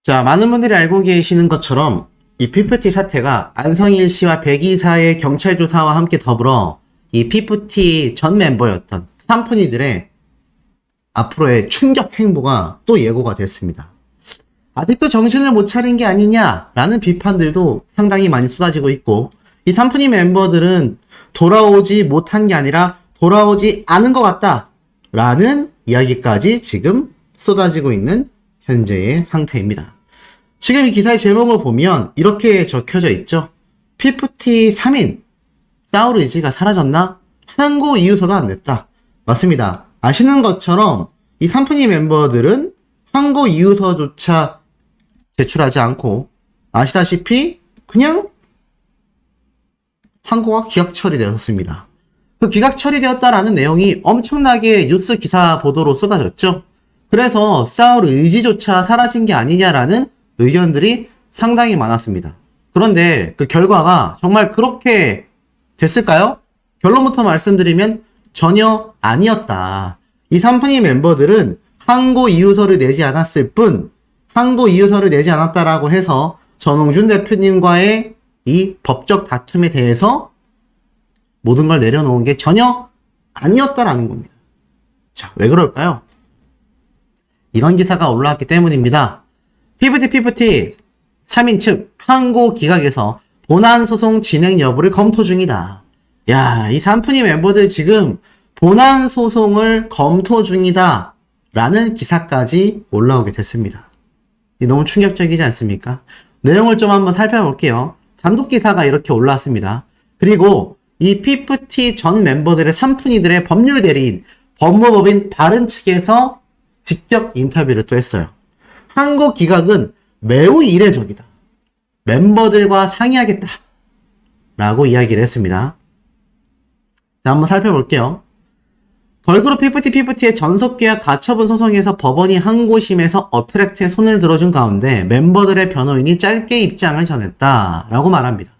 자, 많은 분들이 알고 계시는 것처럼 이 피프티 사태가 안성일 씨와 백이사의 경찰 조사와 함께 더불어 이 피프티 전 멤버였던 삼푼이들의 앞으로의 충격 행보가 또 예고가 됐습니다. 아직도 정신을 못 차린 게 아니냐라는 비판들도 상당히 많이 쏟아지고 있고, 이 삼푼이 멤버들은 돌아오지 못한 게 아니라 돌아오지 않은 것 같다라는 이야기까지 지금 쏟아지고 있는 현재의 상태입니다. 지금 이 기사의 제목을 보면 이렇게 적혀져 있죠. 피프티 3인 싸울 의지가 사라졌나? 항고 이유서도 안 냈다. 맞습니다. 아시는 것처럼 이 삼푼이 멤버들은 항고 이유서조차 제출하지 않고, 아시다시피 그냥 항고가 기각 처리되었습니다. 그 기각 처리되었다라는 내용이 엄청나게 뉴스 기사 보도로 쏟아졌죠. 그래서 싸울 의지조차 사라진 게 아니냐라는 의견들이 상당히 많았습니다. 그런데 그 결과가 정말 그렇게 됐을까요? 결론부터 말씀드리면 전혀 아니었다. 이 삼푼이 멤버들은 항고 이유서를 내지 않았을 뿐, 항고 이유서를 내지 않았다라고 해서 전홍준 대표님과의 이 법적 다툼에 대해서 모든 걸 내려놓은 게 전혀 아니었다라는 겁니다. 자, 왜 그럴까요? 이런 기사가 올라왔기 때문입니다. 피프티 3인 측 항고 기각에서 본안소송 진행 여부를 검토 중이다. 야, 이 삼푼이 멤버들 지금 본안소송을 검토 중이다 라는 기사까지 올라오게 됐습니다. 너무 충격적이지 않습니까? 내용을 좀 한번 살펴볼게요. 단독 기사가 이렇게 올라왔습니다. 그리고 이 피프티 전 멤버들의 삼푼이들의 법률 대리인, 법무법인 바른 측에서 직접 인터뷰를 또 했어요. 항고 기각은 매우 이례적이다. 멤버들과 상의하겠다. 라고 이야기를 했습니다. 자, 한번 살펴볼게요. 걸그룹 피프티의 전속계약 가처분 소송에서 법원이 항고심에서 어트랙트에 손을 들어준 가운데 멤버들의 변호인이 짧게 입장을 전했다 라고 말합니다.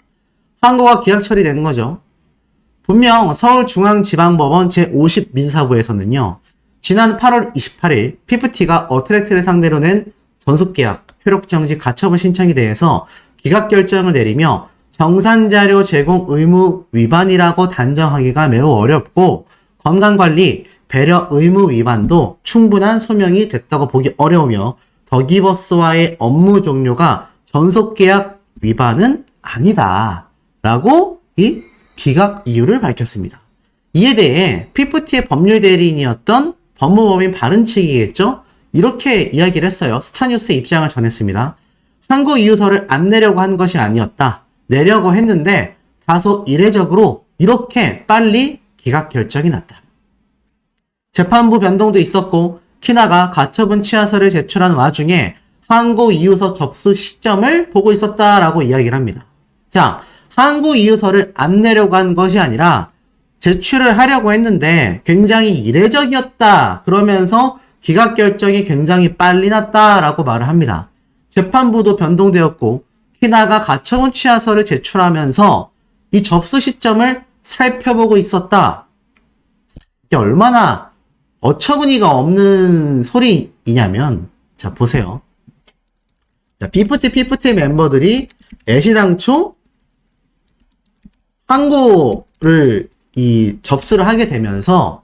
항고가 기각 처리된 거죠. 분명 서울중앙지방법원 제50민사부에서는요, 지난 8월 28일 피프티가 어트랙트를 상대로 낸 전속계약 효력정지 가처분 신청에 대해서 기각 결정을 내리며 정산자료 제공 의무 위반이라고 단정하기가 매우 어렵고, 건강관리, 배려 의무 위반도 충분한 소명이 됐다고 보기 어려우며 더기버스와의 업무 종료가 전속계약 위반은 아니다 라고 이 기각 이유를 밝혔습니다. 이에 대해 피프티의 법률 대리인이었던 법무법인 바른 측이겠죠? 이렇게 이야기를 했어요. 스타뉴스에 입장을 전했습니다. 항고 이유서를 안 내려고 한 것이 아니었다. 내려고 했는데 다소 이례적으로 이렇게 빨리 기각 결정이 났다. 재판부 변동도 있었고 키나가 가처분 취하서를 제출한 와중에 항고 이유서 접수 시점을 보고 있었다라고 이야기를 합니다. 자, 항고 이유서를 안 내려고 한 것이 아니라 제출을 하려고 했는데 굉장히 이례적이었다. 그러면서 기각 결정이 굉장히 빨리 났다라고 말을 합니다. 재판부도 변동되었고 키나가 가처분 취하서를 제출하면서 이 접수 시점을 살펴보고 있었다. 이게 얼마나 어처구니가 없는 소리이냐면, 자, 보세요. 자, 피프티 멤버들이 애시당초 항고를 접수를 하게 되면서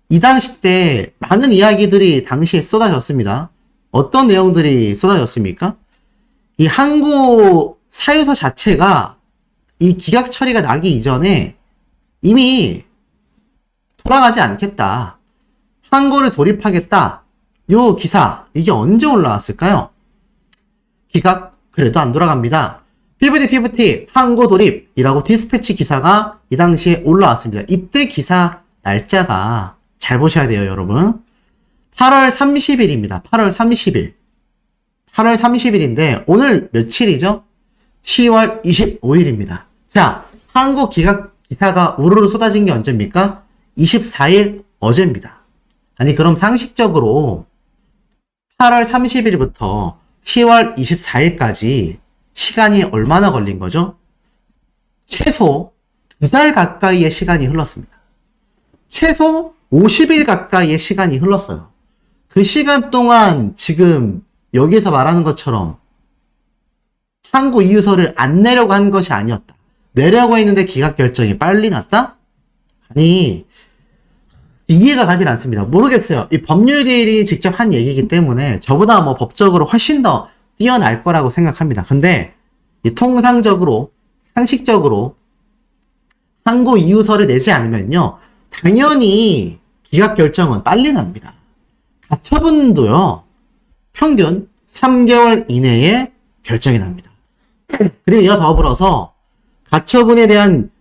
이 당시 때 많은 이야기들이 당시에 쏟아졌습니다. 어떤 내용들이 쏟아졌습니까? 이 항고 사유서 자체가 이 기각 처리가 나기 이전에 이미 돌아가지 않겠다. 항고를 돌입하겠다. 요 기사, 이게 언제 올라왔을까요? 기각, 그래도 안 돌아갑니다. 피프티 항고 돌입이라고 디스패치 기사가 이 당시에 올라왔습니다. 이때 기사 날짜가 잘 보셔야 돼요, 여러분. 8월 30일입니다. 8월 30일. 8월 30일인데 오늘 며칠이죠? 10월 25일입니다. 자, 항고 기각 기사가 우르르 쏟아진 게 언제입니까? 24일 어제입니다. 아니, 그럼 상식적으로 8월 30일부터 10월 24일까지 시간이 얼마나 걸린 거죠? 최소 2달 가까이의 시간이 흘렀습니다. 최소 50일 가까이의 시간이 흘렀어요. 그 시간 동안 지금 여기에서 말하는 것처럼 항고 이유서를 안 내려고 한 것이 아니었다. 내려고 했는데 기각 결정이 빨리 났다? 아니, 이해가 가질 않습니다. 모르겠어요. 이 법률대리인이 직접 한 얘기이기 때문에 저보다 뭐 법적으로 훨씬 더 뛰어날 거라고 생각합니다. 근데 이 통상적으로, 상식적으로 항고 이유서를 내지 않으면요, 당연히 기각 결정은 빨리 납니다. 가처분도요, 평균 3개월 이내에 결정이 납니다. 그리고 이와 더불어서 가처분에 대한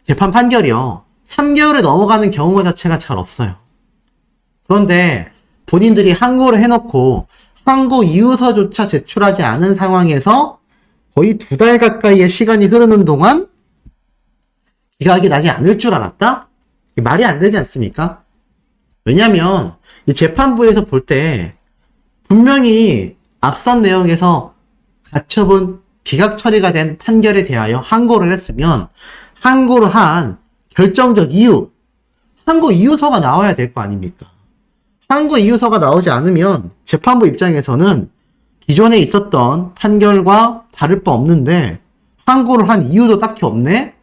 재판 판결이요, 3개월을 넘어가는 경우 자체가 잘 없어요. 그런데 본인들이 항고를 해놓고 항고 이유서조차 제출하지 않은 상황에서 거의 2달 가까이의 시간이 흐르는 동안 기각이 나지 않을 줄 알았다? 말이 안 되지 않습니까? 왜냐면 이 재판부에서 볼 때 분명히 앞선 내용에서 가처분 기각 처리가 된 판결에 대하여 항고를 했으면 항고를 한 결정적 이유, 항고 이유서가 나와야 될 거 아닙니까? 항고 이유서가 나오지 않으면 재판부 입장에서는 기존에 있었던 판결과 다를 바 없는데 항고를 한 이유도 딱히 없네?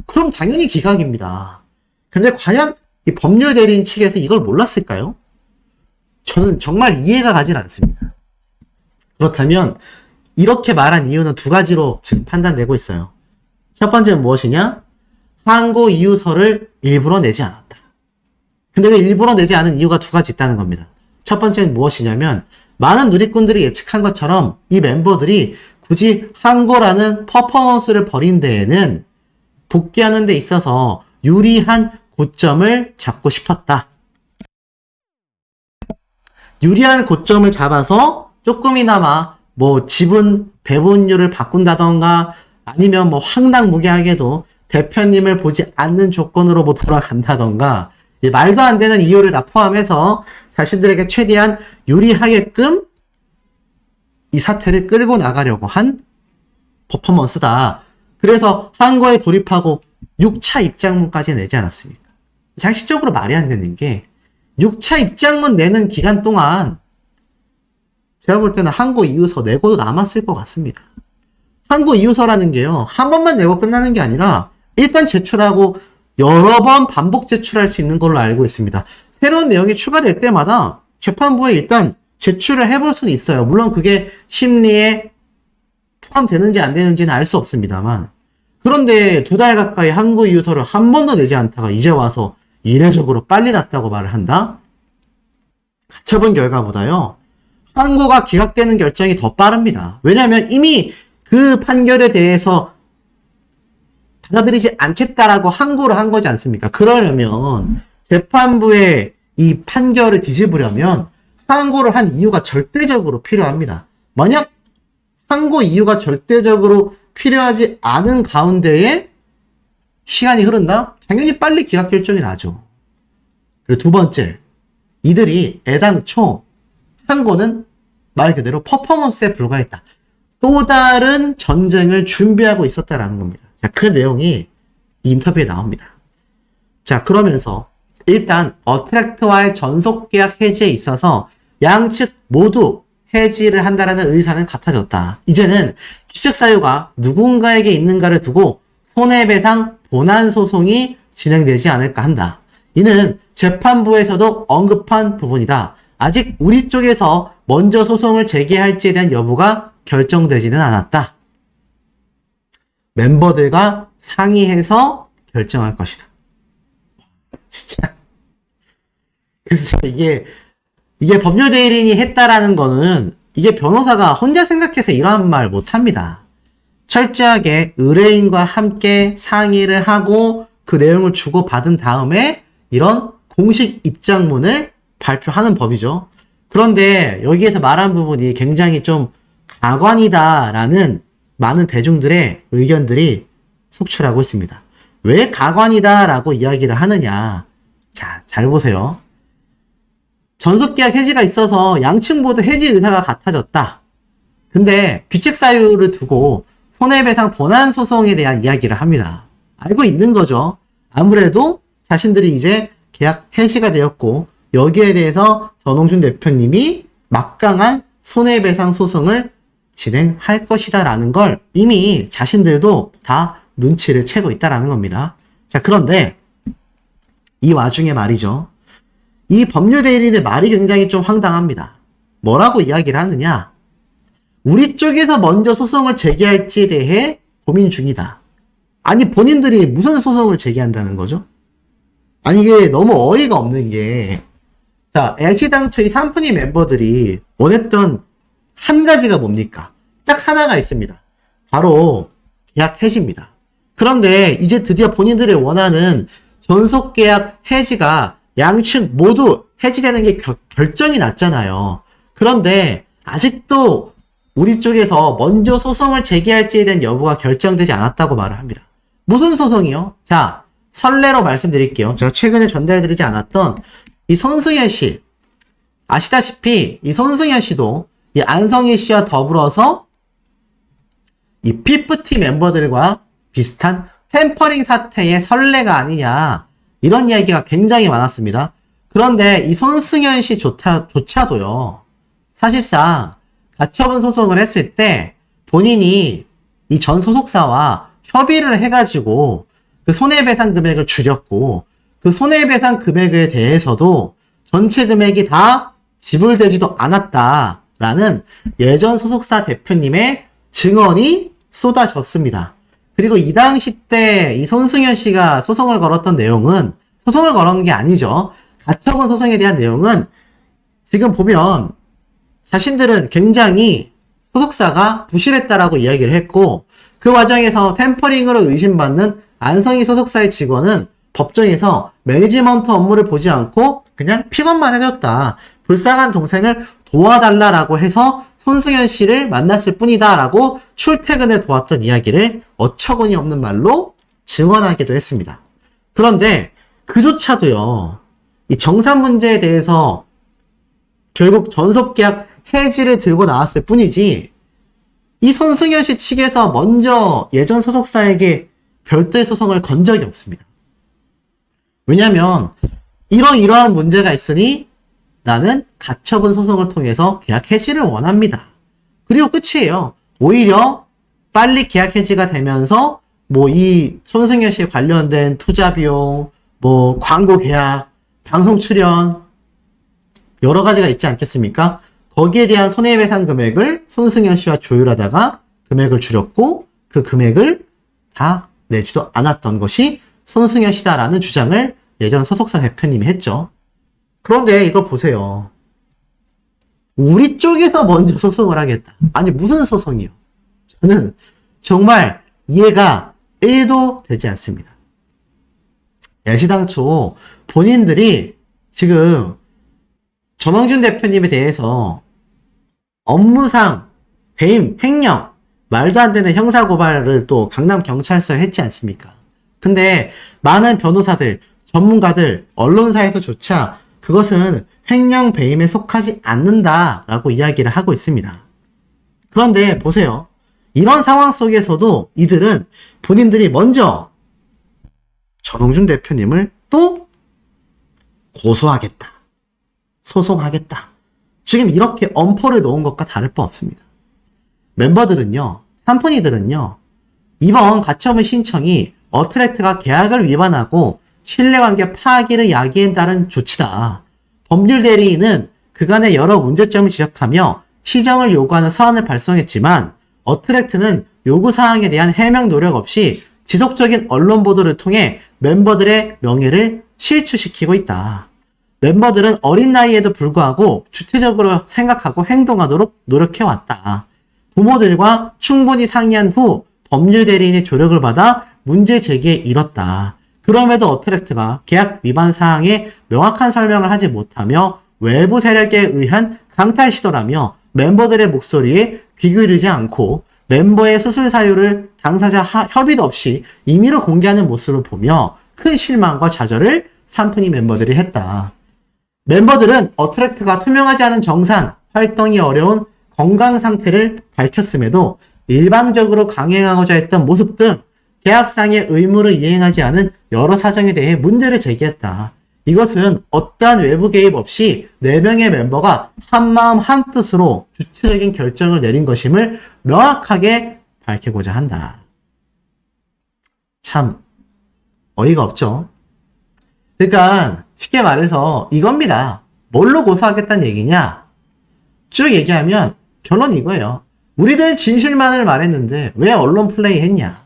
그럼 당연히 기각입니다. 근데 과연 이 법률 대리인 측에서 이걸 몰랐을까요? 저는 정말 이해가 가질 않습니다. 그렇다면 이렇게 말한 이유는 2가지로 지금 판단되고 있어요. 첫 번째는 무엇이냐? 항고 이유서를 일부러 내지 않았다. 근데 그 일부러 내지 않은 이유가 2가지 있다는 겁니다. 첫 번째는 무엇이냐면 많은 누리꾼들이 예측한 것처럼 이 멤버들이 굳이 항고라는 퍼포먼스를 벌인 데에는 복귀하는 데 있어서 유리한 고점을 잡고 싶었다. 유리한 고점을 잡아서 조금이나마 뭐 지분 배분율을 바꾼다던가 아니면 뭐 황당무계하게도 대표님을 보지 않는 조건으로 뭐 돌아간다던가 말도 안 되는 이유를 다 포함해서 자신들에게 최대한 유리하게끔 이 사태를 끌고 나가려고 한 퍼포먼스다. 그래서 항고에 돌입하고 6차 입장문까지 내지 않았습니까? 상식적으로 말이 안 되는 게 6차 입장문 내는 기간 동안 제가 볼 때는 항고 이유서 내고도 남았을 것 같습니다. 항고 이유서라는 게요, 한 번만 내고 끝나는 게 아니라 일단 제출하고 여러 번 반복 제출할 수 있는 걸로 알고 있습니다. 새로운 내용이 추가될 때마다 재판부에 일단 제출을 해볼 수는 있어요. 물론 그게 심리에 포함되는지 안 되는지는 알 수 없습니다만. 그런데 2달 가까이 항고 이유서를 한 번도 내지 않다가 이제 와서 이례적으로 빨리 났다고 말을 한다? 가처분 결과보다요, 항고가 기각되는 결정이 더 빠릅니다. 왜냐하면 이미 그 판결에 대해서 받아들이지 않겠다라고 항고를 한 거지 않습니까? 그러려면 재판부의 이 판결을 뒤집으려면 항고를 한 이유가 절대적으로 필요합니다. 만약 항고 이유가 절대적으로 필요하지 않은 가운데에 시간이 흐른다? 당연히 빨리 기각 결정이 나죠. 그리고 2번째, 이들이 애당초 항고는 말 그대로 퍼포먼스에 불과했다. 또 다른 전쟁을 준비하고 있었다라는 겁니다. 자, 그 내용이 이 인터뷰에 나옵니다. 자, 그러면서 일단 어트랙트와의 전속계약 해지에 있어서 양측 모두 해지를 한다라는 의사는 같아졌다. 이제는 기책 사유가 누군가에게 있는가를 두고 손해배상 본안 소송이 진행되지 않을까 한다. 이는 재판부에서도 언급한 부분이다. 아직 우리 쪽에서 먼저 소송을 제기할지에 대한 여부가 결정되지는 않았다. 멤버들과 상의해서 결정할 것이다. 진짜. 그래서 이게 법률 대리인이 했다라는 거는 이게 변호사가 혼자 생각해서 이러한 말 못합니다. 철저하게 의뢰인과 함께 상의를 하고 그 내용을 주고받은 다음에 이런 공식 입장문을 발표하는 법이죠. 그런데 여기에서 말한 부분이 굉장히 좀 가관이다라는 많은 대중들의 의견들이 속출하고 있습니다. 왜 가관이다라고 이야기를 하느냐? 자, 잘 보세요. 전속계약 해지가 있어서 양측 모두 해지 의사가 같아졌다. 근데 귀책 사유를 두고 손해배상 본안 소송에 대한 이야기를 합니다. 알고 있는 거죠. 아무래도 자신들이 이제 계약 해지가 되었고 여기에 대해서 전홍준 대표님이 막강한 손해배상 소송을 진행할 것이다 라는 걸 이미 자신들도 다 눈치를 채고 있다라는 겁니다. 자, 그런데 이 와중에 말이죠. 이 법률 대리인의 말이 굉장히 좀 황당합니다. 뭐라고 이야기를 하느냐? 우리 쪽에서 먼저 소송을 제기할지에 대해 고민 중이다. 아니, 본인들이 무슨 소송을 제기한다는 거죠? 아니, 이게 너무 어이가 없는 게, 자, 애시당초 이 산푸니 멤버들이 원했던 한 가지가 뭡니까? 딱 하나가 있습니다. 바로 계약 해지입니다. 그런데 이제 드디어 본인들이 원하는 전속계약 해지가 양측 모두 해지되는 게 결정이 났잖아요. 그런데 아직도 우리 쪽에서 먼저 소송을 제기할지에 대한 여부가 결정되지 않았다고 말을 합니다. 무슨 소송이요? 자, 선례로 말씀드릴게요. 제가 최근에 전달드리지 않았던 이 손승현 씨. 아시다시피 이 손승현 씨도 이 안성희 씨와 더불어서 이 피프티 멤버들과 비슷한 템퍼링 사태의 선례가 아니냐, 이런 이야기가 굉장히 많았습니다. 그런데 이 손승현 씨조차도요, 사실상 가처분 소송을 했을 때 본인이 이 전 소속사와 협의를 해가지고 그 손해배상 금액을 줄였고, 그 손해배상 금액에 대해서도 전체 금액이 다 지불되지도 않았다라는 예전 소속사 대표님의 증언이 쏟아졌습니다. 그리고 이 당시 때 이 손승현 씨가 소송을 걸었던 내용은, 소송을 걸은 게 아니죠. 가처분 소송에 대한 내용은 지금 보면 자신들은 굉장히 소속사가 부실했다라고 이야기를 했고, 그 과정에서 템퍼링으로 의심받는 안성희 소속사의 직원은 법정에서 매니지먼트 업무를 보지 않고 그냥 픽업만 해줬다. 불쌍한 동생을 도와달라라고 해서 손승현 씨를 만났을 뿐이다 라고 출퇴근에 도왔던 이야기를 어처구니 없는 말로 증언하기도 했습니다. 그런데 그조차도요, 이 정산 문제에 대해서 결국 전속계약 해지를 들고 나왔을 뿐이지, 이 손승현 씨 측에서 먼저 예전 소속사에게 별도의 소송을 건 적이 없습니다. 왜냐면 이러한 문제가 있으니 나는 가처분 소송을 통해서 계약 해지를 원합니다. 그리고 끝이에요. 오히려 빨리 계약 해지가 되면서 뭐 이 손승현 씨에 관련된 투자 비용, 뭐 광고 계약, 방송 출연 여러 가지가 있지 않겠습니까? 거기에 대한 손해배상 금액을 손승현 씨와 조율하다가 금액을 줄였고, 그 금액을 다 내지도 않았던 것이 손승현 씨다라는 주장을 예전 소속사 대표님이 했죠. 그런데 이걸 보세요. 우리 쪽에서 먼저 소송을 하겠다. 아니, 무슨 소송이요? 저는 정말 이해가 1도 되지 않습니다. 애시당초 본인들이 지금 전홍준 대표님에 대해서 업무상 배임, 횡령, 말도 안 되는 형사고발을 또 강남경찰서에 했지 않습니까? 근데 많은 변호사들, 전문가들, 언론사에서조차 그것은 횡령 배임에 속하지 않는다라고 이야기를 하고 있습니다. 그런데 보세요. 이런 상황 속에서도 이들은 본인들이 먼저 전홍준 대표님을 또 고소하겠다, 소송하겠다, 지금 이렇게 엄포를 놓은 것과 다를 바 없습니다. 멤버들은요, 산푼이들은요, 이번 가처분 신청이 어트랙트가 계약을 위반하고 신뢰관계 파기를 야기에 따른 조치다. 법률 대리인은 그간의 여러 문제점을 지적하며 시정을 요구하는 서한을 발송했지만 어트랙트는 요구사항에 대한 해명 노력 없이 지속적인 언론 보도를 통해 멤버들의 명예를 실추시키고 있다. 멤버들은 어린 나이에도 불구하고 주체적으로 생각하고 행동하도록 노력해왔다. 부모들과 충분히 상의한 후 법률 대리인의 조력을 받아 문제 제기에 이뤘다. 그럼에도 어트랙트가 계약 위반 사항에 명확한 설명을 하지 못하며 외부 세력에 의한 강탈 시도라며 멤버들의 목소리에 귀 기울이지 않고 멤버의 수술 사유를 당사자 협의도 없이 임의로 공개하는 모습을 보며 큰 실망과 좌절을 산푼이 멤버들이 했다. 멤버들은 어트랙트가 투명하지 않은 정산, 활동이 어려운 건강 상태를 밝혔음에도 일방적으로 강행하고자 했던 모습 등 계약상의 의무를 이행하지 않은 여러 사정에 대해 문제를 제기했다. 이것은 어떠한 외부 개입 없이 4명의 멤버가 한마음 한뜻으로 주체적인 결정을 내린 것임을 명확하게 밝히고자 한다. 참 어이가 없죠. 그러니까 쉽게 말해서 이겁니다. 뭘로 고소하겠다는 얘기냐? 쭉 얘기하면 결론 이거예요. 우리들 진실만을 말했는데 왜 언론 플레이 했냐?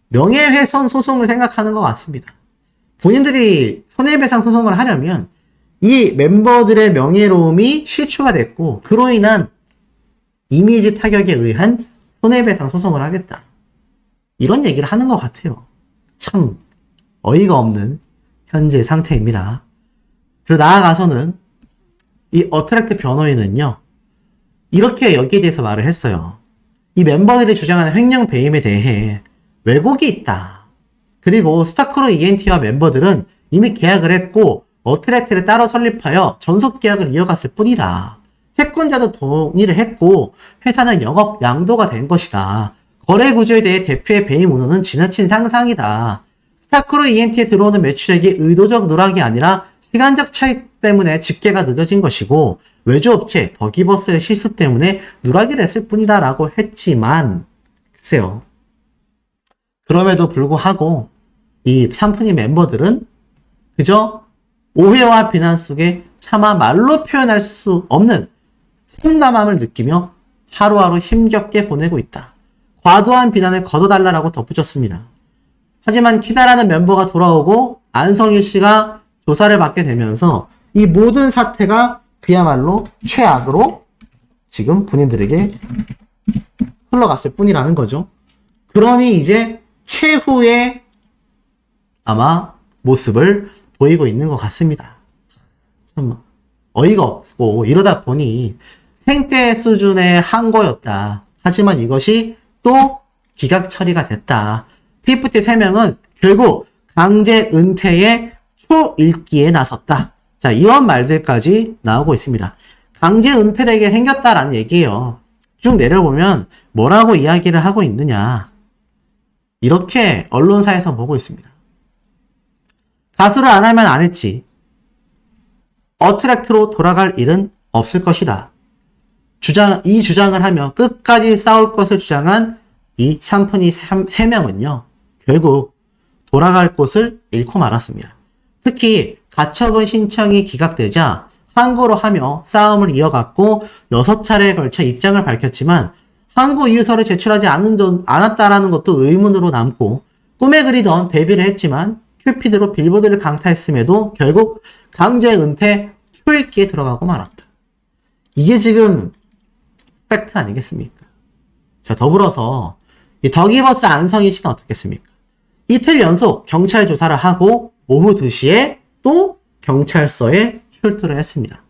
명예훼손 소송을 생각하는 것 같습니다. 본인들이 손해배상 소송을 하려면 이 멤버들의 명예로움이 실추가 됐고 그로 인한 이미지 타격에 의한 손해배상 소송을 하겠다. 이런 얘기를 하는 것 같아요. 참 어이가 없는 현재 상태입니다. 그리고 나아가서는 이 어트랙트 변호인은요. 이렇게 여기에 대해서 말을 했어요. 이 멤버들이 주장하는 횡령 배임에 대해 왜곡이 있다. 그리고 스타크로 ENT와 멤버들은 이미 계약을 했고 어트랙트를 따로 설립하여 전속 계약을 이어갔을 뿐이다. 채권자도 동의를 했고 회사는 영업 양도가 된 것이다. 거래 구조에 대해 대표의 배임 운운은 지나친 상상이다. 스타크로 ENT에 들어오는 매출액이 의도적 누락이 아니라 시간적 차이 때문에 집계가 늦어진 것이고 외주업체 더기버스의 실수 때문에 누락이 됐을 뿐이다 라고 했지만 글쎄요. 그럼에도 불구하고 이 삼프니 멤버들은 그저 오해와 비난 속에 차마 말로 표현할 수 없는 참담함을 느끼며 하루하루 힘겹게 보내고 있다. 과도한 비난을 걷어달라고 덧붙였습니다. 하지만 키다라는 멤버가 돌아오고 안성일 씨가 조사를 받게 되면서 이 모든 사태가 그야말로 최악으로 지금 본인들에게 흘러갔을 뿐이라는 거죠. 그러니 이제 최후의 아마 모습을 보이고 있는 것 같습니다. 참 어이가 없고 이러다 보니 생떼 수준의 항거였다. 하지만 이것이 또 기각 처리가 됐다. 피프티 3명은 결국 강제 은퇴의 초읽기에 나섰다. 자, 이런 말들까지 나오고 있습니다. 강제 은퇴되게 생겼다라는 얘기예요. 쭉 내려보면 뭐라고 이야기를 하고 있느냐. 이렇게 언론사에서 보고 있습니다. 가수를 안 하면 안 했지. 어트랙트로 돌아갈 일은 없을 것이다. 이 주장을 하며 끝까지 싸울 것을 주장한 이 삼프니 3명은요. 결국 돌아갈 곳을 잃고 말았습니다. 특히 가처분 신청이 기각되자 항고로 하며 싸움을 이어갔고 6차례에 걸쳐 입장을 밝혔지만 항고 이유서를 제출하지 않았다라는 것도 의문으로 남고 꿈에 그리던 데뷔를 했지만 큐피드로 빌보드를 강타했음에도 결국 강제 은퇴 초읽기에 들어가고 말았다. 이게 지금 팩트 아니겠습니까? 자, 더불어서 이 더기버스 안성희 씨는 어떻겠습니까? 이틀 연속 경찰 조사를 하고 오후 2시에 또 경찰서에 출두를 했습니다.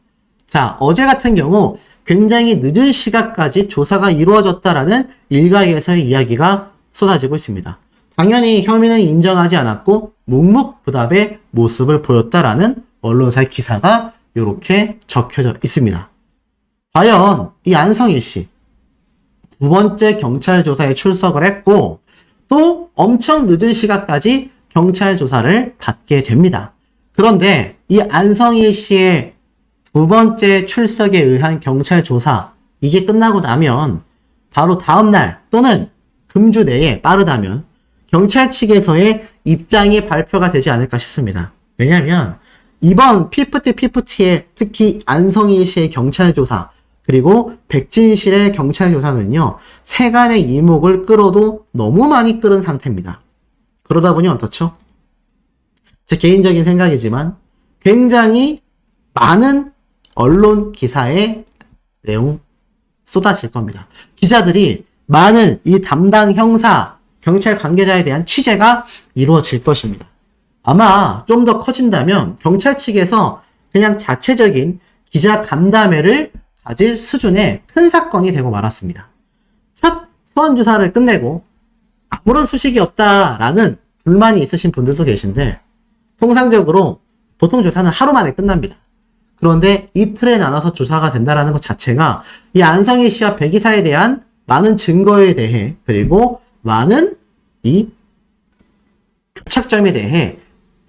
자, 어제 같은 경우 굉장히 늦은 시각까지 조사가 이루어졌다라는 일각에서의 이야기가 쏟아지고 있습니다. 당연히 혐의는 인정하지 않았고 묵묵부답의 모습을 보였다라는 언론사의 기사가 이렇게 적혀져 있습니다. 과연 이 안성일 씨 2번째 경찰 조사에 출석을 했고 또 엄청 늦은 시각까지 경찰 조사를 받게 됩니다. 그런데 이 안성일 씨의 2번째 출석에 의한 경찰 조사 이게 끝나고 나면 바로 다음날 또는 금주 내에 빠르다면 경찰 측에서의 입장이 발표가 되지 않을까 싶습니다. 왜냐하면 이번 피프티에 특히 안성일 씨의 경찰 조사 그리고 백진실의 경찰 조사는요. 세간의 이목을 끌어도 너무 많이 끌은 상태입니다. 그러다 보니 어떻죠? 제 개인적인 생각이지만 굉장히 많은 언론 기사의 내용 쏟아질 겁니다. 기자들이 많은 이 담당 형사, 경찰 관계자에 대한 취재가 이루어질 것입니다. 아마 좀 더 커진다면 경찰 측에서 그냥 자체적인 기자 간담회를 가질 수준의 큰 사건이 되고 말았습니다. 첫 소환 조사를 끝내고 아무런 소식이 없다라는 불만이 있으신 분들도 계신데 통상적으로 보통 조사는 하루 만에 끝납니다. 그런데 이틀에 나눠서 조사가 된다는 것 자체가 이 안성희 씨와 배 기사에 대한 많은 증거에 대해 그리고 많은 이 교착점에 대해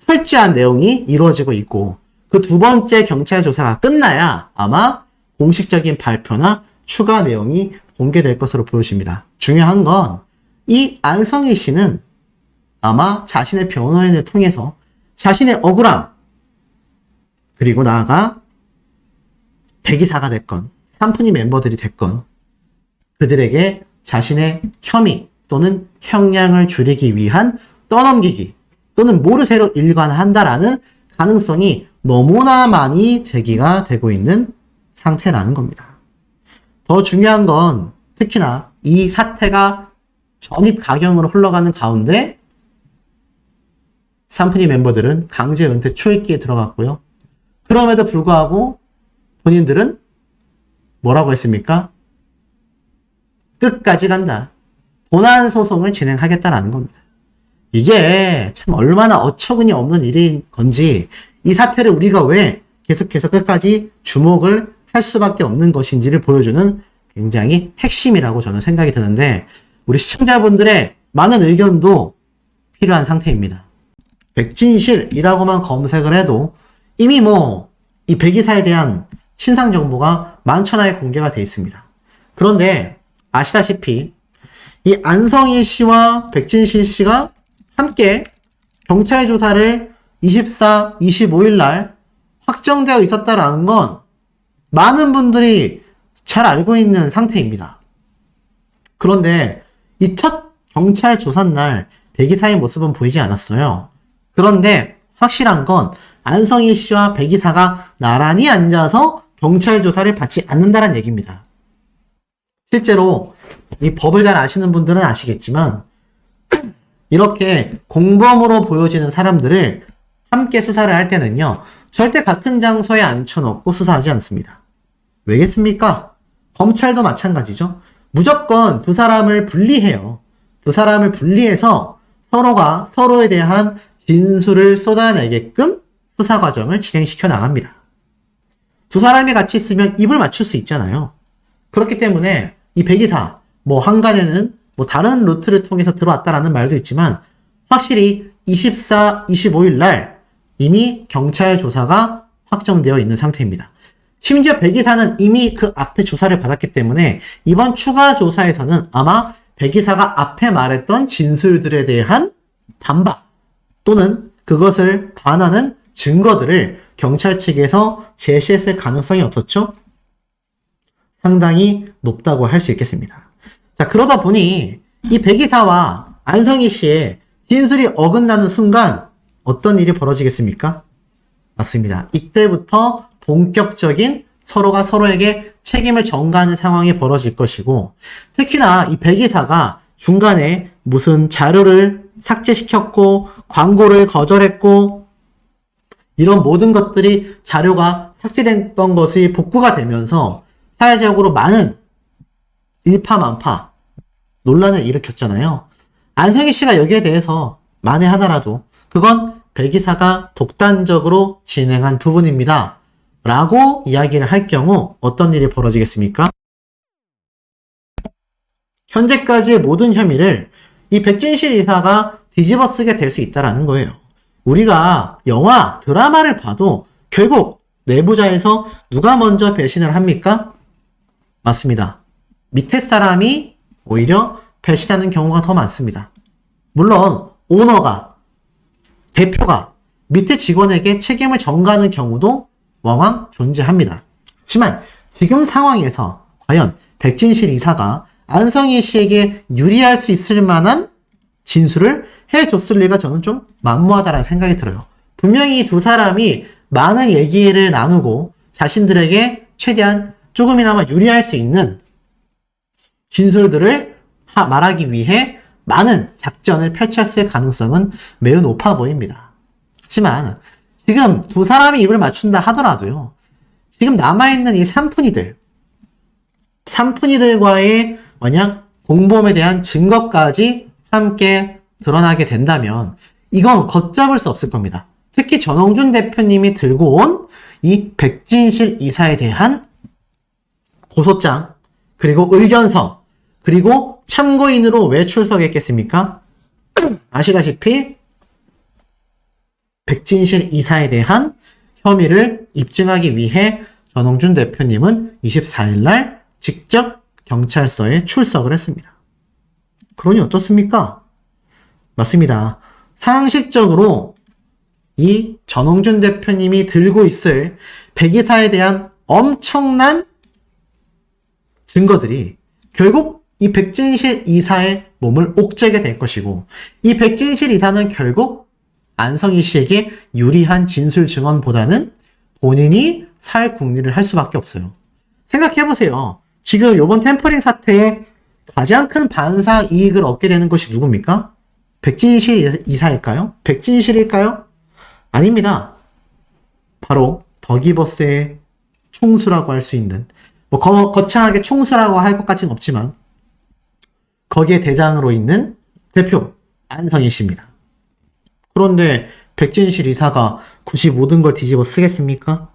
철저한 내용이 이루어지고 있고 그 두 번째 경찰 조사가 끝나야 아마 공식적인 발표나 추가 내용이 공개될 것으로 보여집니다. 중요한 건 이 안성희 씨는 아마 자신의 변호인을 통해서 자신의 억울함 그리고 나아가 배기사가 됐건 산푼이 멤버들이 됐건 그들에게 자신의 혐의 또는 형량을 줄이기 위한 떠넘기기 또는 모르쇠로 일관한다라는 가능성이 너무나 많이 제기가 되고 있는 상태라는 겁니다. 더 중요한 건 특히나 이 사태가 전입가경으로 흘러가는 가운데 산푼이 멤버들은 강제 은퇴 초입기에 들어갔고요. 그럼에도 불구하고 본인들은 뭐라고 했습니까? 끝까지 간다. 본안 소송을 진행하겠다라는 겁니다. 이게 참 얼마나 어처구니 없는 일인 건지 이 사태를 우리가 왜 계속해서 끝까지 주목을 할 수밖에 없는 것인지를 보여주는 굉장히 핵심이라고 저는 생각이 드는데 우리 시청자분들의 많은 의견도 필요한 상태입니다. 백진실이라고만 검색을 해도 이미 이 배기사에 대한 신상 정보가 만천하에 공개가 되어 있습니다. 그런데 아시다시피 이 안성희 씨와 백진실 씨가 함께 경찰 조사를 24, 25일 날 확정되어 있었다라는 건 많은 분들이 잘 알고 있는 상태입니다. 그런데 이 첫 경찰 조사 날 배기사의 모습은 보이지 않았어요. 그런데 확실한 건 안성희 씨와 배기사가 나란히 앉아서 경찰 조사를 받지 않는다는 얘기입니다. 실제로 이 법을 잘 아시는 분들은 아시겠지만 이렇게 공범으로 보여지는 사람들을 함께 수사를 할 때는요. 절대 같은 장소에 앉혀놓고 수사하지 않습니다. 왜겠습니까? 검찰도 마찬가지죠. 무조건 두 사람을 분리해요. 두 사람을 분리해서 서로가 서로에 대한 진술을 쏟아내게끔 수사 과정을 진행시켜 나갑니다. 두 사람이 같이 있으면 입을 맞출 수 있잖아요. 그렇기 때문에 이 배기사, 한간에는 다른 루트를 통해서 들어왔다라는 말도 있지만 확실히 24, 25일 날 이미 경찰 조사가 확정되어 있는 상태입니다. 심지어 배기사는 이미 그 앞에 조사를 받았기 때문에 이번 추가 조사에서는 아마 배기사가 앞에 말했던 진술들에 대한 반박 또는 그것을 반하는 증거들을 경찰 측에서 제시했을 가능성이 어떻죠? 상당히 높다고 할 수 있겠습니다. 자, 그러다 보니 이 배기사와 안성희 씨의 진술이 어긋나는 순간 어떤 일이 벌어지겠습니까? 맞습니다. 이때부터 본격적인 서로가 서로에게 책임을 전가하는 상황이 벌어질 것이고 특히나 이 배기사가 중간에 무슨 자료를 삭제시켰고 광고를 거절했고 이런 모든 것들이 자료가 삭제됐던 것이 복구가 되면서 사회적으로 많은 일파만파 논란을 일으켰잖아요. 안성희 씨가 여기에 대해서 만에 하나라도 그건 배기사가 독단적으로 진행한 부분입니다. 라고 이야기를 할 경우 어떤 일이 벌어지겠습니까? 현재까지의 모든 혐의를 이 백진실 이사가 뒤집어 쓰게 될 수 있다는 거예요. 우리가 영화, 드라마를 봐도 결국 내부자에서 누가 먼저 배신을 합니까? 맞습니다. 밑에 사람이 오히려 배신하는 경우가 더 많습니다. 물론 오너가, 대표가 밑에 직원에게 책임을 전가하는 경우도 왕왕 존재합니다. 하지만 지금 상황에서 과연 백진실 이사가 안성희 씨에게 유리할 수 있을 만한 진술을 해줬을 리가 저는 좀 만무하다라는 생각이 들어요. 분명히 이 두 사람이 많은 얘기를 나누고 자신들에게 최대한 조금이나마 유리할 수 있는 진술들을 말하기 위해 많은 작전을 펼쳤을 가능성은 매우 높아 보입니다. 하지만 지금 두 사람이 입을 맞춘다 하더라도요. 지금 남아있는 이 산푼이들과의 만약 공범에 대한 증거까지 함께 드러나게 된다면 이건 걷잡을 수 없을 겁니다. 특히 전홍준 대표님이 들고 온 이 백진실 이사에 대한 고소장, 그리고 의견서, 그리고 참고인으로 왜 출석했겠습니까? 아시다시피 백진실 이사에 대한 혐의를 입증하기 위해 전홍준 대표님은 24일 날 직접 경찰서에 출석을 했습니다. 그러니 어떻습니까? 맞습니다. 상식적으로 이 전홍준 대표님이 들고 있을 백이사에 대한 엄청난 증거들이 결국 이 백진실 이사의 몸을 옥죄게 될 것이고, 이 백진실 이사는 결국 안성희 씨에게 유리한 진술 증언보다는 본인이 살 궁리를 할 수밖에 없어요. 생각해보세요. 지금 이번 템퍼링 사태에 가장 큰 반사 이익을 얻게 되는 것이 누굽니까? 백진실 이사일까요? 백진실일까요? 아닙니다. 바로 더기버스의 총수라고 할 수 있는, 뭐 거창하게 총수라고 할 것 같지는 없지만 거기에 대장으로 있는 대표 안성희 씨입니다. 그런데 백진실 이사가 굳이 모든 걸 뒤집어 쓰겠습니까?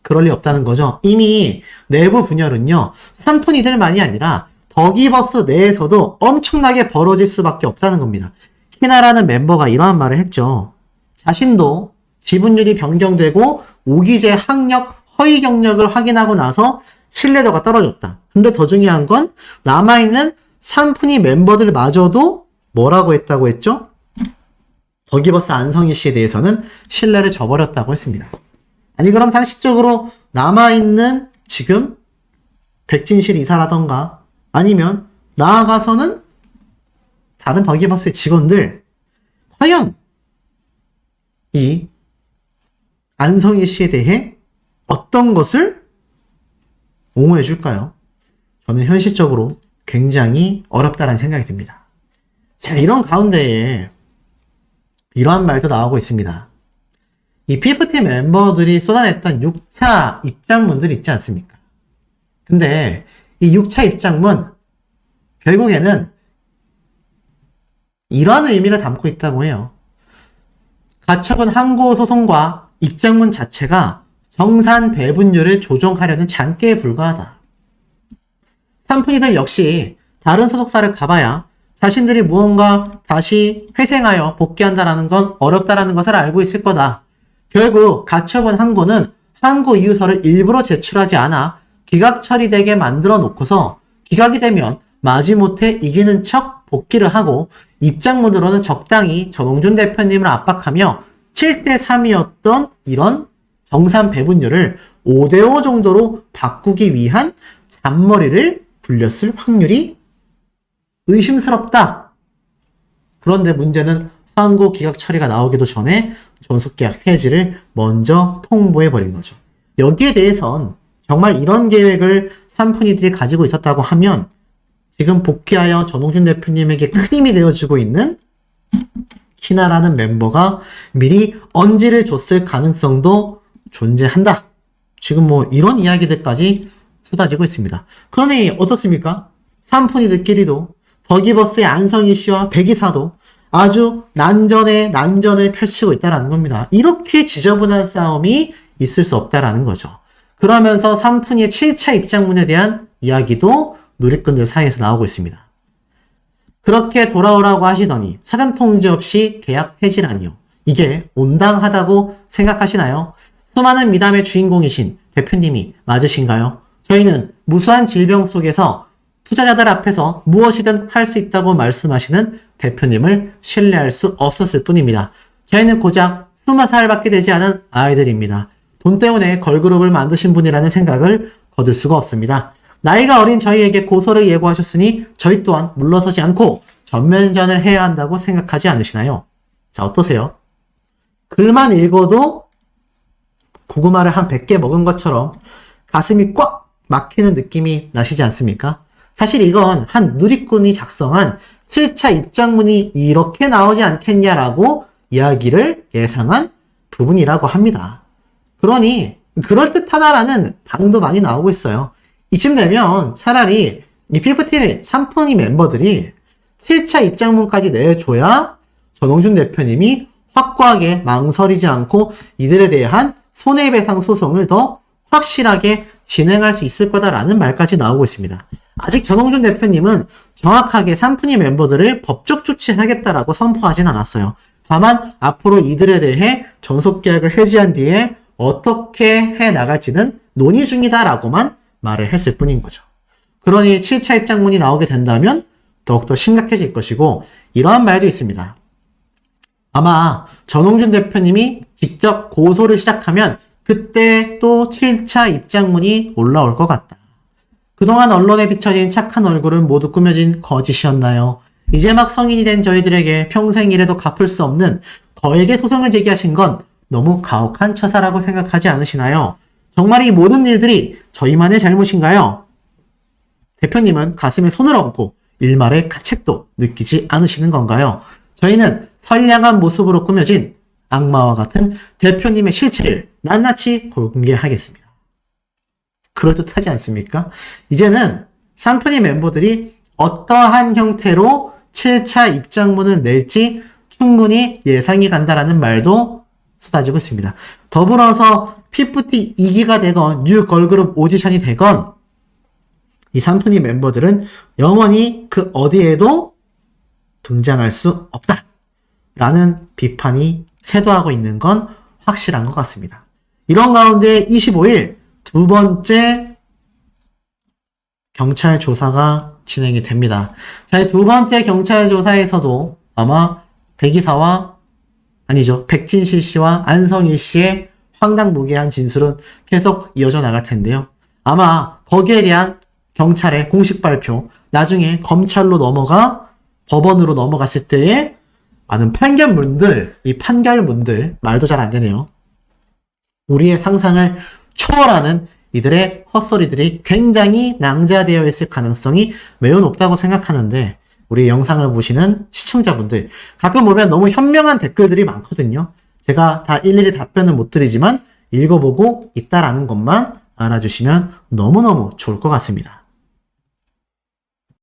그럴 리 없다는 거죠. 이미 내부 분열은요, 삼푼이들만이 아니라 더기버스 내에서도 엄청나게 벌어질 수밖에 없다는 겁니다. 키나라는 멤버가 이러한 말을 했죠. 자신도 지분율이 변경되고 오기재 학력, 허위 경력을 확인하고 나서 신뢰도가 떨어졌다. 근데 더 중요한 건 남아있는 삼푼이 멤버들마저도 뭐라고 했다고 했죠? 더기버스 안성희 씨에 대해서는 신뢰를 저버렸다고 했습니다. 아니 그럼 상식적으로 남아있는 지금 백진실 이사라던가 아니면 나아가서는 다른 더기버스의 직원들, 과연 이 안성희 씨에 대해 어떤 것을 옹호해 줄까요? 저는 현실적으로 굉장히 어렵다는 생각이 듭니다. 자, 이런 가운데에 이러한 말도 나오고 있습니다. 이 PFT 멤버들이 쏟아냈던 6차 입장문들 있지 않습니까? 근데 이 6차 입장문 결국에는 이러한 의미를 담고 있다고 해요. 가처분 항고 소송과 입장문 자체가 정산 배분율을 조정하려는 장깨에 불과하다. 삼푼이들 역시 다른 소속사를 가봐야 자신들이 무언가 다시 회생하여 복귀한다라는 건 어렵다라는 것을 알고 있을 거다. 결국 가처분 항고는 항고 이유서를 일부러 제출하지 않아 기각 처리되게 만들어 놓고서 기각이 되면 마지못해 이기는 척 복귀를 하고 입장문으로는 적당히 전홍준 대표님을 압박하며 7대3이었던 이런 정산 배분율을 5대5 정도로 바꾸기 위한 잔머리를 굴렸을 확률이 의심스럽다. 그런데 문제는 항고 기각 처리가 나오기도 전에 전속계약 해지를 먼저 통보해버린 거죠. 여기에 대해선 정말 이런 계획을 삼푼이들이 가지고 있었다고 하면 지금 복귀하여 전홍준 대표님에게 큰 힘이 되어주고 있는 키나라는 멤버가 미리 언지를 줬을 가능성도 존재한다. 지금 뭐 이런 이야기들까지 쏟아지고 있습니다. 그러니 어떻습니까? 삼푼이들끼리도 더기버스의 안성희 씨와 백이사도 아주 난전을 펼치고 있다는 겁니다. 이렇게 지저분한 싸움이 있을 수 없다라는 거죠. 그러면서 삼푼이의 7차 입장문에 대한 이야기도 누리꾼들 사이에서 나오고 있습니다. 그렇게 돌아오라고 하시더니 사전 통지 없이 계약 해지라니요. 이게 온당하다고 생각하시나요? 수많은 미담의 주인공이신 대표님이 맞으신가요? 저희는 무수한 질병 속에서 투자자들 앞에서 무엇이든 할 수 있다고 말씀하시는 대표님을 신뢰할 수 없었을 뿐입니다. 저희는 고작 20살밖에 되지 않은 아이들입니다. 돈 때문에 걸그룹을 만드신 분이라는 생각을 거둘 수가 없습니다. 나이가 어린 저희에게 고소를 예고하셨으니 저희 또한 물러서지 않고 전면전을 해야 한다고 생각하지 않으시나요? 자, 어떠세요? 글만 읽어도 고구마를 한 100개 먹은 것처럼 가슴이 꽉 막히는 느낌이 나시지 않습니까? 사실 이건 한 누리꾼이 작성한 7차 입장문이 이렇게 나오지 않겠냐라고 이야기를 예상한 부분이라고 합니다. 그러니 그럴듯하다라는 반응도 많이 나오고 있어요. 이쯤 되면 차라리 이 PFT 삼푼이 멤버들이 7차 입장문까지 내줘야 전홍준 대표님이 확고하게 망설이지 않고 이들에 대한 손해배상 소송을 더 확실하게 진행할 수 있을 거다라는 말까지 나오고 있습니다. 아직 전홍준 대표님은 정확하게 삼푼이 멤버들을 법적 조치하겠다라고 선포하진 않았어요. 다만 앞으로 이들에 대해 전속계약을 해지한 뒤에 어떻게 해 나갈지는 논의 중이다라고만 말을 했을 뿐인 거죠. 그러니 7차 입장문이 나오게 된다면 더욱더 심각해질 것이고 이러한 말도 있습니다. 아마 전홍준 대표님이 직접 고소를 시작하면 그때 또 7차 입장문이 올라올 것 같다. 그동안 언론에 비춰진 착한 얼굴은 모두 꾸며진 거짓이었나요? 이제 막 성인이 된 저희들에게 평생 일해도 갚을 수 없는 거액의 소송을 제기하신 건 너무 가혹한 처사라고 생각하지 않으시나요? 정말 이 모든 일들이 저희만의 잘못인가요? 대표님은 가슴에 손을 얹고 일말의 가책도 느끼지 않으시는 건가요? 저희는 선량한 모습으로 꾸며진 악마와 같은 대표님의 실체를 낱낱이 공개하겠습니다. 그럴듯하지 않습니까? 이제는 3편의 멤버들이 어떠한 형태로 7차 입장문을 낼지 충분히 예상이 간다라는 말도 쏟아지고 있습니다. 더불어서 피프티 2기가 되건 뉴 걸그룹 오디션이 되건 이 3편의 멤버들은 영원히 그 어디에도 등장할 수 없다 라는 비판이 쇄도하고 있는 건 확실한 것 같습니다. 이런 가운데 25일 두 번째 경찰 조사가 진행이 됩니다. 자, 이 두 번째 경찰 조사에서도 아마 백진실 씨와 안성일 씨의 황당무계한 진술은 계속 이어져 나갈 텐데요. 아마 거기에 대한 경찰의 공식 발표, 나중에 검찰로 넘어가 법원으로 넘어갔을 때의 많은 판결문들, 이 판결문들, 말도 잘 안 되네요. 우리의 상상을 초월하는 이들의 헛소리들이 굉장히 낭자되어 있을 가능성이 매우 높다고 생각하는데 우리 영상을 보시는 시청자분들 가끔 보면 너무 현명한 댓글들이 많거든요. 제가 다 일일이 답변을 못 드리지만 읽어보고 있다라는 것만 알아주시면 너무너무 좋을 것 같습니다.